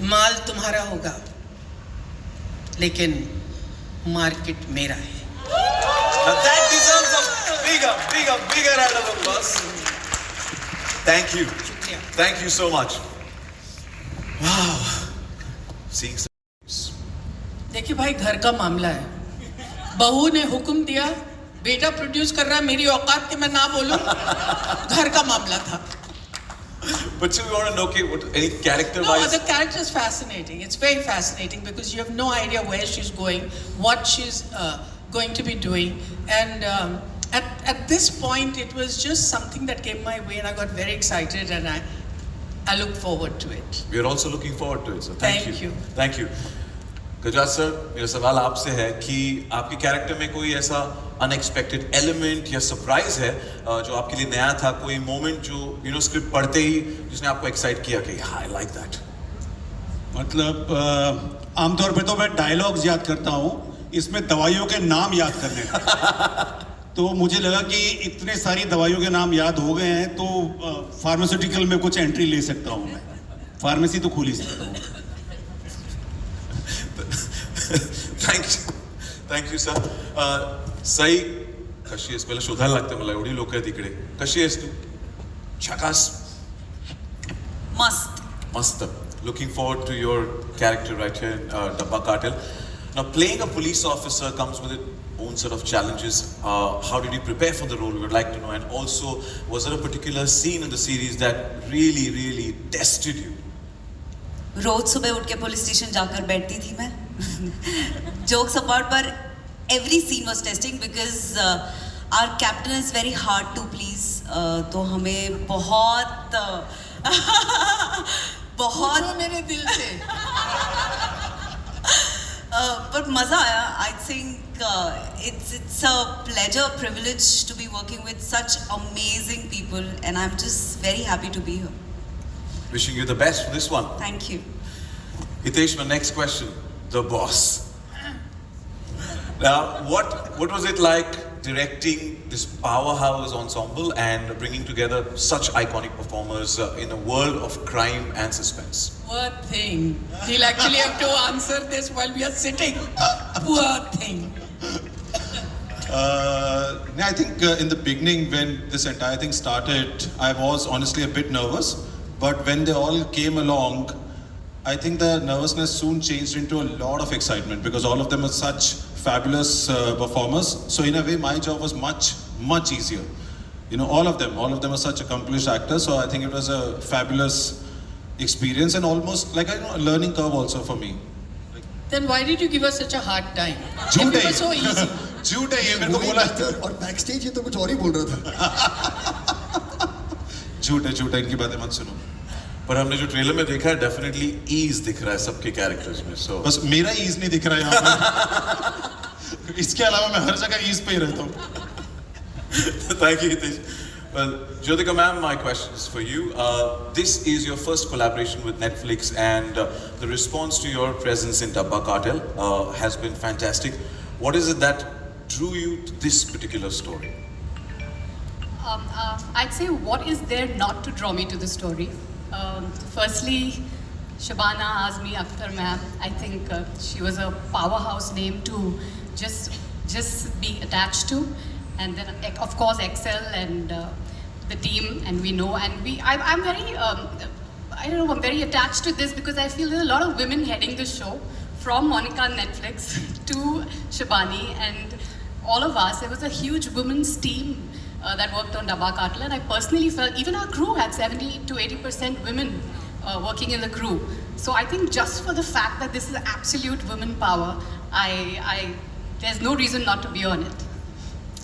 माल तुम्हारा होगा, लेकिन मार्केट मेरा है। Now that deserves a bigger round of applause. Thank you. Thank you so much. Wow. Seeing देखिए भाई, घर का मामला है। बहू ने हुक्म दिया, बेटा प्रोड्यूस कर रहा है, मेरी औकात के मैं ना बोलूं, घर का मामला था। But so we want to know, okay, what any character No, wise? the character is fascinating. It's very fascinating because you have no idea where she's going, what she's going to be doing, and at this point, it was just something that came my way, and I got very excited, and I look forward to it. We are also looking forward to it. So thank you. Thank you. Gajraj sir, मेरा सवाल आपसे है कि आपके character में कोई ऐसा unexpected element या सरप्राइज है जो आपके लिए नया था, कोई मोमेंट जो स्क्रिप्ट पढ़ते ही जिसने आपको एक्साइट किया कि हाँ, आई लाइक दैट? मतलब आमतौर पे तो मैं डायलॉग्स याद करता हूँ, इसमें दवाइयों के नाम याद करने तो मुझे लगा कि इतने सारी दवाइयों के नाम याद हो गए हैं तो फार्मास्यूटिकल में कुछ एंट्री ले सकता हूँ मैं, फार्मेसी तो खोल ही सकता हूँ। Thank you sir. साई, कशी आहेस? पहिला शोधायला लागतं मला, एवढी लोक आहेत तिकडे. कशी आहेस तू? झकास. मस्त. Looking forward to your character right here in Dabba Cartel. Now, playing a police officer comes with its own set of challenges. How did you prepare for the role? We would like to know. And also, was there a particular scene in the series that really tested you? रोज सुबह उठ के police station जाकर बैठती थी मैं. Jokes apart, but every scene was testing because our captain is very hard to please. तो हमें बहुत मेरे दिल से but मजा आया. I think it's a pleasure, privilege to be working with such amazing people, and I'm just very happy to be here. Wishing you the best for this one. Thank you. Hitesh, my next question, the boss. Now, what was it like directing this powerhouse ensemble and bringing together such iconic performers in a world of crime and suspense? Poor thing. He'll actually have to answer this while we are sitting. Poor thing. I think in the beginning when this entire thing started, I was honestly a bit nervous. But when they all came along, I think the nervousness soon changed into a lot of excitement because all of them are such fabulous performers. So in a way, my job was much easier. All of them are such accomplished actors. So I think it was a fabulous experience and almost like a learning curve also for me. Then why did you give us such a hard time? झूठ It was so easy. झूठ है ये, मेरे को बोला और backstage ये तो कुछ और ही बोल रहा था. झूठ है, इनकी बातें मत सुनो. पर हमने जो ट्रेलर में देखा है, डेफिनेटली ईज दिख रहा है सबके कैरेक्टर्स में. सो बस मेरा ईज नहीं दिख रहा है यहाँ पे. इसके अलावा मैं हर जगह ईज पे ही रहता हूँ. Thank you, Hitesh. Well, Jyotika ma'am, my question is for you. This is your first collaboration with Netflix, and the response to your presence in Dabba Cartel has been fantastic. What is it that drew you to this particular story? I'd say, what is there not to draw me to the story? Firstly, Shabana Azmi Akhtar ma'am, I think she was a powerhouse name to just be attached to. And then, of course, Excel and the team, and we know, and I'm very, I'm very attached to this because I feel there's a lot of women heading the show, from Monica on Netflix to Shabani and all of us. There was a huge women's team that worked on Dabba Cartel, and I personally felt even our crew had 70 to 80% women working in the crew. So I think just for the fact that this is absolute women power, there's no reason not to be on it.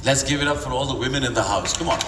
Let's give it up for all the women in the house. Come on.